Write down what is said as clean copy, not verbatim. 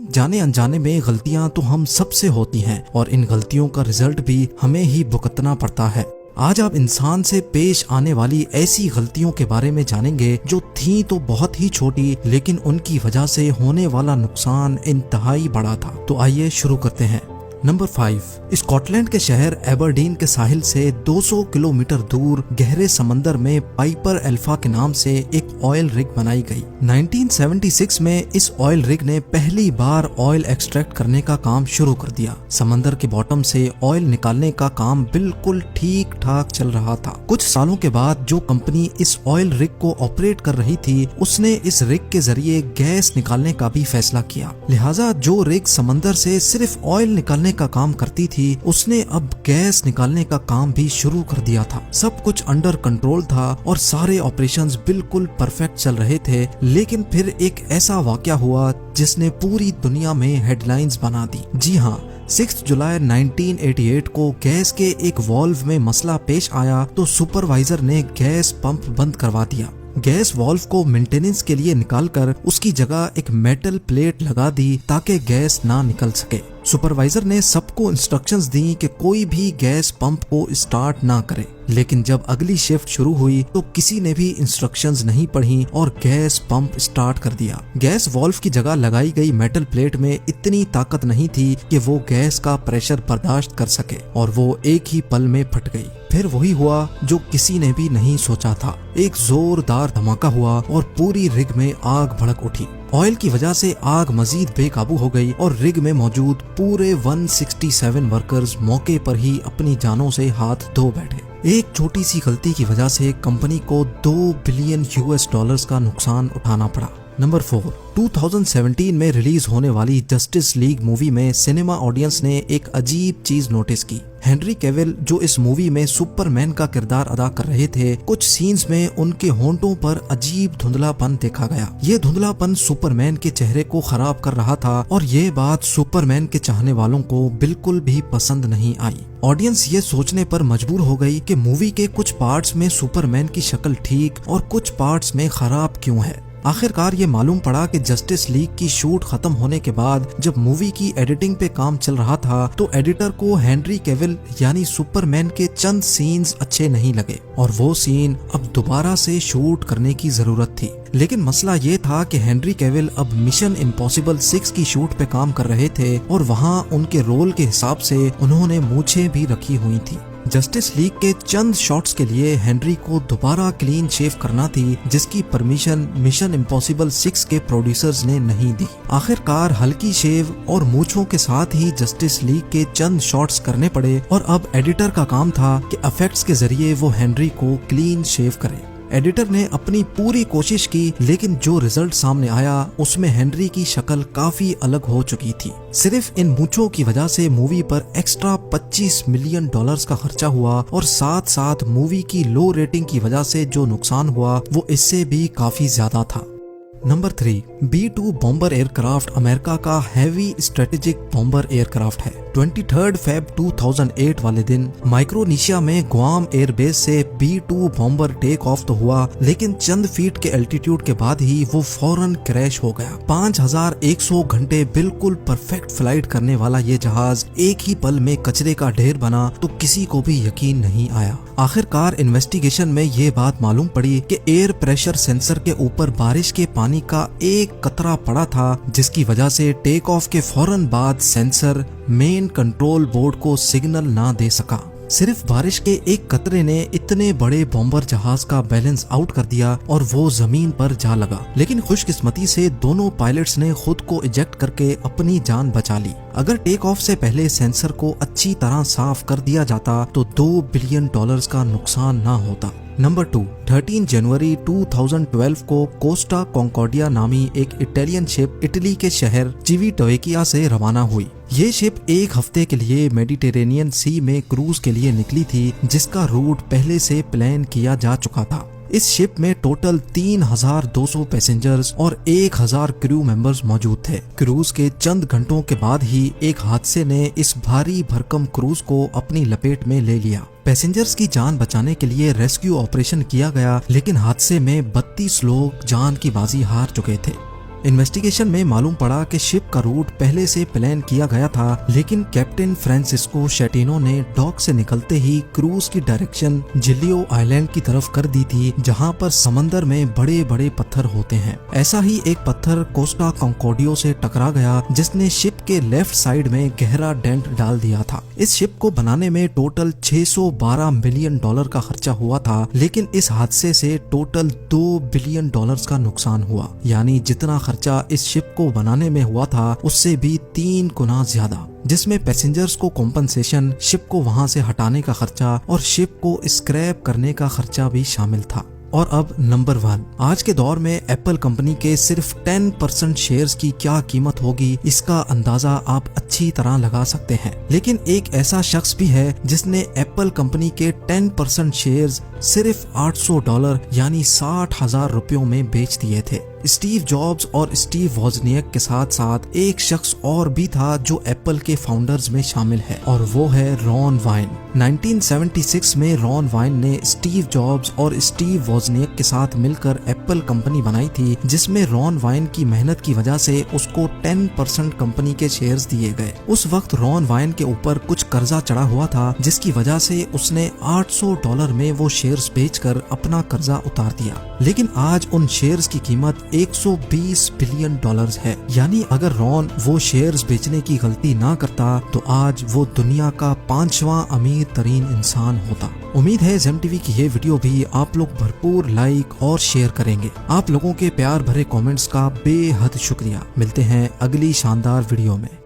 जाने अनजाने में गलतियां तो हम सबसे होती हैं और इन गलतियों का रिजल्ट भी हमें ही भुगतना पड़ता है। आज आप इंसान से पेश आने वाली ऐसी गलतियों के बारे में जानेंगे जो थी तो बहुत ही छोटी, लेकिन उनकी वजह से होने वाला नुकसान इंतहाई बड़ा था। तो आइए शुरू करते हैं। नंबर 5, स्कॉटलैंड के शहर एबरडीन के साहिल से 200 किलोमीटर दूर गहरे समंदर में पाइपर अल्फा के नाम से एक ऑयल रिग बनाई गई। 1976 में इस ऑयल रिग ने पहली बार ऑयल एक्सट्रैक्ट करने का काम शुरू कर दिया। समंदर के बॉटम से ऑयल निकालने का काम बिल्कुल ठीक ठाक चल रहा था। कुछ सालों के बाद जो कंपनी इस ऑयल रिग को ऑपरेट कर रही थी, उसने इस रिग के जरिए गैस निकालने का भी फैसला किया। लिहाजा जो रिग समंदर से सिर्फ ऑयल निकालने का काम करती थी, उसने अब गैस निकालने का काम भी शुरू कर दिया था। सब कुछ अंडर कंट्रोल था और सारे ऑपरेशंस बिल्कुल परफेक्ट चल रहे थे, लेकिन फिर एक ऐसा वाकया हुआ जिसने पूरी दुनिया में हेडलाइंस बना दी। जी हाँ, 6 जुलाई 1988 को गैस के एक वाल्व में मसला पेश आया तो सुपरवाइजर ने गैस पंप बंद करवा दिया। गैस वाल्व को मेंटेनेंस के लिए निकालकर उसकी जगह एक मेटल प्लेट लगा दी ताकि गैस ना निकल सके। सुपरवाइजर ने सबको इंस्ट्रक्शंस दी कि कोई भी गैस पंप को स्टार्ट ना करे, लेकिन जब अगली शिफ्ट शुरू हुई तो किसी ने भी इंस्ट्रक्शंस नहीं पढ़ी और गैस पंप स्टार्ट कर दिया। गैस वाल्व की जगह लगाई गई मेटल प्लेट में इतनी ताकत नहीं थी कि वो गैस का प्रेशर बर्दाश्त कर सके और वो एक ही पल में फट गई। फिर वही हुआ जो किसी ने भी नहीं सोचा था। एक जोरदार धमाका हुआ और पूरी रिग में आग भड़क उठी। ऑयल की वजह से आग मजीद बेकाबू हो गई और रिग में मौजूद पूरे 167 वर्कर्स मौके पर ही अपनी जानों से हाथ धो बैठे। एक छोटी सी गलती की वजह से कंपनी को $2 बिलियन का नुकसान उठाना पड़ा। नंबर 4, 2017 में रिलीज होने वाली जस्टिस लीग मूवी में सिनेमा ऑडियंस ने एक अजीब चीज नोटिस की। हेनरी कैविल जो इस मूवी में सुपरमैन का किरदार अदा कर रहे थे, कुछ सीन्स में उनके होंठों पर अजीब धुंधलापन देखा गया। ये धुंधलापन सुपरमैन के चेहरे को खराब कर रहा था और ये बात सुपरमैन के चाहने वालों को बिल्कुल भी पसंद नहीं आई। ऑडियंस ये सोचने पर मजबूर हो गई कि मूवी के कुछ पार्ट्स में सुपरमैन की शक्ल ठीक और कुछ पार्ट्स में खराब क्यों है। आखिरकार ये मालूम पड़ा कि जस्टिस लीग की शूट खत्म होने के बाद जब मूवी की एडिटिंग पे काम चल रहा था तो एडिटर को हेनरी कैविल यानी सुपरमैन के चंद सीन्स अच्छे नहीं लगे और वो सीन अब दोबारा से शूट करने की जरूरत थी। लेकिन मसला ये था कि हेनरी कैविल अब मिशन इम्पॉसिबल 6 की शूट पे काम कर रहे थे और वहाँ उनके रोल के हिसाब से उन्होंने मूछें भी रखी हुई थी। जस्टिस लीग के चंद शॉट्स के लिए हेनरी को दोबारा क्लीन शेव करना थी, जिसकी परमिशन मिशन इम्पॉसिबल 6 के प्रोड्यूसर्स ने नहीं दी। आखिरकार हल्की शेव और मूछों के साथ ही जस्टिस लीग के चंद शॉट्स करने पड़े और अब एडिटर का काम था कि इफेक्ट्स के जरिए वो हेनरी को क्लीन शेव करे। एडिटर ने अपनी पूरी कोशिश की, लेकिन जो रिजल्ट सामने आया उसमें हेनरी की शक्ल काफी अलग हो चुकी थी। सिर्फ इन मूंछों की वजह से मूवी पर एक्स्ट्रा $25 मिलियन का खर्चा हुआ और साथ साथ मूवी की लो रेटिंग की वजह से जो नुकसान हुआ वो इससे भी काफी ज्यादा था। Number 3, B-2 bomber aircraft America का हैवी स्ट्रेटेजिक बॉम्बर एयरक्राफ्ट है। 23 फेब 2008 वाले दिन माइक्रोनेशिया में ग्वाम एयरबेस से B-2 बॉम्बर टेक ऑफ तो हुआ, लेकिन चंद फीट के एल्टीट्यूड के बाद ही वो फौरन क्रैश हो गया। 5100 घंटे बिल्कुल परफेक्ट फ्लाइट करने वाला ये जहाज एक ही पल में कचरे का ढेर बना तो किसी को भी यकीन नहीं आया। आखिरकार इन्वेस्टिगेशन में ये बात मालूम पड़ी कि एयर प्रेशर सेंसर के ऊपर बारिश के पानी का एक कतरा पड़ा था, जिसकी वजह से टेक ऑफ के फौरन बाद सेंसर मेन कंट्रोल बोर्ड को सिग्नल ना दे सका। सिर्फ बारिश के एक कतरे ने इतने बड़े बॉम्बर जहाज का बैलेंस आउट कर दिया और वो जमीन पर जा लगा। लेकिन खुशकिस्मती से दोनों पायलट्स ने खुद को इजेक्ट करके अपनी जान बचा ली। अगर टेक ऑफ से पहले सेंसर को अच्छी तरह साफ कर दिया जाता तो $2 बिलियन का नुकसान ना होता। नंबर 2, 13 जनवरी 2012 को कोस्टा कॉन्कॉर्डिया नामी एक इटालियन शिप इटली के शहर चिविटोवेकिया से रवाना हुई। ये शिप एक हफ्ते के लिए मेडिटेरेनियन सी में क्रूज के लिए निकली थी, जिसका रूट पहले से प्लान किया जा चुका था। इस शिप में टोटल 3200 पैसेंजर्स और 1000 क्रू मेंबर्स मौजूद थे। क्रूज के चंद घंटों के बाद ही एक हादसे ने इस भारी भरकम क्रूज को अपनी लपेट में ले लिया। पैसेंजर्स की जान बचाने के लिए रेस्क्यू ऑपरेशन किया गया, लेकिन हादसे में 32 लोग जान की बाजी हार चुके थे। इन्वेस्टिगेशन में मालूम पड़ा कि शिप का रूट पहले से प्लान किया गया था, लेकिन कैप्टन फ्रांसिस्को शेटिनो ने डॉक से निकलते ही क्रूज की डायरेक्शन जिलियो आइलैंड की तरफ कर दी थी, जहां पर समंदर में बड़े बड़े पत्थर होते हैं। ऐसा ही एक पत्थर कोस्टा कॉन्कॉर्डियो से टकरा गया, जिसने शिप के लेफ्ट साइड में गहरा डेंट डाल दिया था। इस शिप को बनाने में टोटल 612 मिलियन डॉलर का खर्चा हुआ था, लेकिन इस हादसे से टोटल 2 बिलियन डॉलर्स का नुकसान हुआ। यानी जितना खर्चा इस शिप को बनाने में हुआ था उससे भी 3 गुना ज्यादा, जिसमें पैसेंजर्स को कॉम्पनसेशन, शिप को वहां से हटाने का खर्चा और शिप को स्क्रैप करने का खर्चा भी शामिल था। और अब नंबर 1, आज के दौर में एप्पल कंपनी के सिर्फ 10% शेयर्स की क्या कीमत होगी, इसका अंदाजा आप अच्छी तरह लगा सकते हैं। लेकिन एक ऐसा शख्स भी है जिसने एप्पल कंपनी के 10% शेयर्स सिर्फ $800 यानी 60,000 रुपयों में बेच दिए थे। स्टीव जॉब्स और स्टीव वॉजनियक के साथ साथ एक शख्स और भी था जो एप्पल के फाउंडर्स में शामिल है, और वो है रॉन वाइन। 1976 में रॉन वाइन ने स्टीव जॉब्स और स्टीव वॉजनियक के साथ मिलकर एप्पल कंपनी बनाई थी, जिसमें रॉन वाइन की मेहनत की वजह से उसको 10% कंपनी के शेयर्स दिए गए। उस वक्त रॉन वाइन के ऊपर कुछ कर्जा चढ़ा हुआ था, जिसकी वजह से उसने $800 में वो शेयर्स बेचकर अपना कर्जा उतार दिया। लेकिन आज उन शेयर्स की कीमत 120 बिलियन डॉलर्स है। यानी अगर रॉन वो शेयर्स बेचने की गलती ना करता तो आज वो दुनिया का 5वां अमीर तरीन इंसान होता। उम्मीद है जेम टीवी की ये वीडियो भी आप लोग भरपूर लाइक और शेयर करेंगे। आप लोगों के प्यार भरे कमेंट्स का बेहद शुक्रिया। मिलते हैं अगली शानदार वीडियो में।